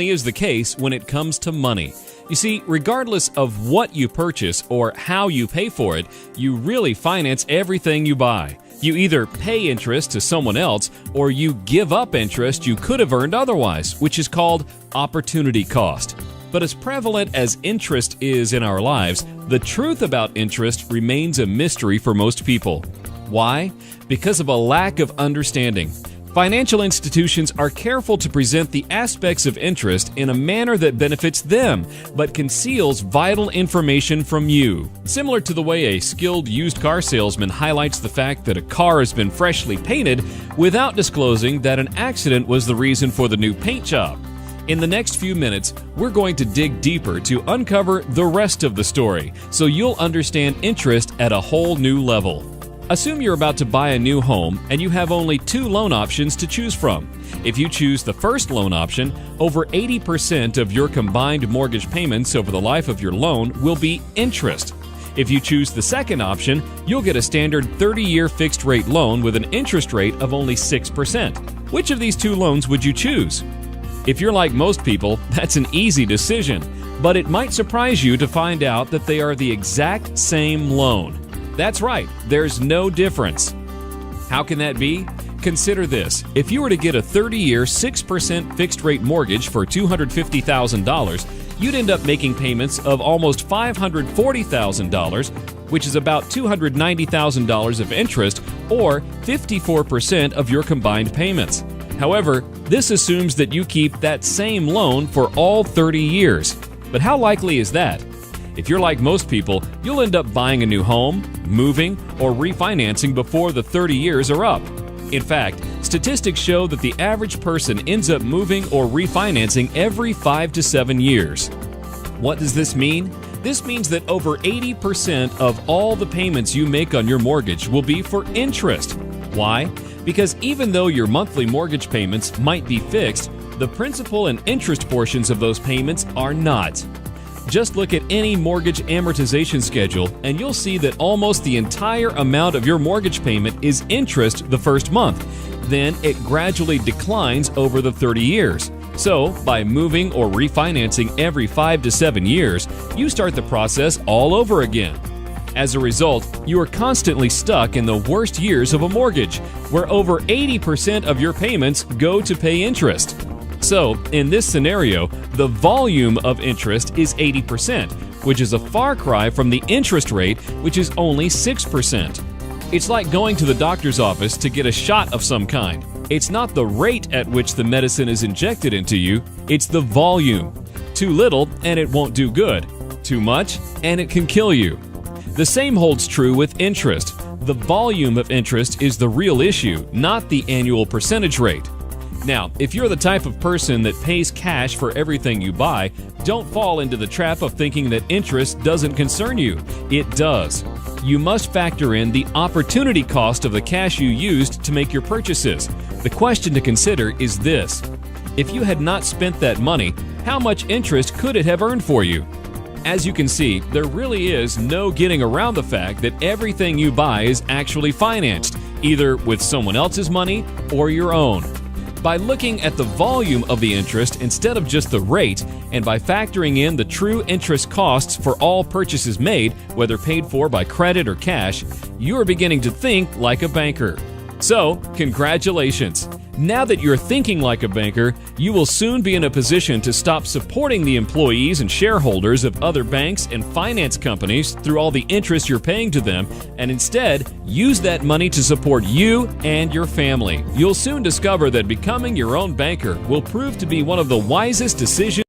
is the case when it comes to money. You see, regardless of what you purchase or how you pay for it, you really finance everything you buy. You either pay interest to someone else or you give up interest you could have earned otherwise, which is called opportunity cost. But as prevalent as interest is in our lives, the truth about interest remains a mystery for most people. Why? Because of a lack of understanding. Financial institutions are careful to present the aspects of interest in a manner that benefits them, but conceals vital information from you. Similar to the way a skilled used car salesman highlights the fact that a car has been freshly painted without disclosing that an accident was the reason for the new paint job. In the next few minutes, we're going to dig deeper to uncover the rest of the story, so you'll understand interest at a whole new level. Assume you're about to buy a new home and you have only two loan options to choose from. If you choose the first loan option, over 80% of your combined mortgage payments over the life of your loan will be interest. If you choose the second option, you'll get a standard 30-year fixed-rate loan with an interest rate of only 6%. Which of these two loans would you choose? If you're like most people, that's an easy decision, but it might surprise you to find out that they are the exact same loan. That's right, there's no difference. How can that be? Consider this. If you were to get a 30-year 6% fixed-rate mortgage for $250,000, you'd end up making payments of almost $540,000, which is about $290,000 of interest, or 54% of your combined payments. However, this assumes that you keep that same loan for all 30 years. But how likely is that? If you're like most people, you'll end up buying a new home, moving, or refinancing before the 30 years are up. In fact, statistics show that the average person ends up moving or refinancing every 5 to 7 years. What does this mean? This means that over 80% of all the payments you make on your mortgage will be for interest. Why? Because even though your monthly mortgage payments might be fixed, the principal and interest portions of those payments are not. Just look at any mortgage amortization schedule and you'll see that almost the entire amount of your mortgage payment is interest the first month. Then it gradually declines over the 30 years. So, by moving or refinancing every 5 to 7 years, you start the process all over again. As a result, you are constantly stuck in the worst years of a mortgage, where over 80% of your payments go to pay interest. So, in this scenario, the volume of interest is 80%, which is a far cry from the interest rate, which is only 6%. It's like going to the doctor's office to get a shot of some kind. It's not the rate at which the medicine is injected into you, it's the volume. Too little and it won't do good. Too much and it can kill you. The same holds true with interest. The volume of interest is the real issue, not the annual percentage rate. Now, if you're the type of person that pays cash for everything you buy, don't fall into the trap of thinking that interest doesn't concern you. It does. You must factor in the opportunity cost of the cash you used to make your purchases. The question to consider is this: if you had not spent that money, how much interest could it have earned for you? As you can see, there really is no getting around the fact that everything you buy is actually financed, either with someone else's money or your own. By looking at the volume of the interest instead of just the rate, and by factoring in the true interest costs for all purchases made, whether paid for by credit or cash, you are beginning to think like a banker. So, congratulations! Now that you're thinking like a banker, you will soon be in a position to stop supporting the employees and shareholders of other banks and finance companies through all the interest you're paying to them, and instead use that money to support you and your family. You'll soon discover that becoming your own banker will prove to be one of the wisest decisions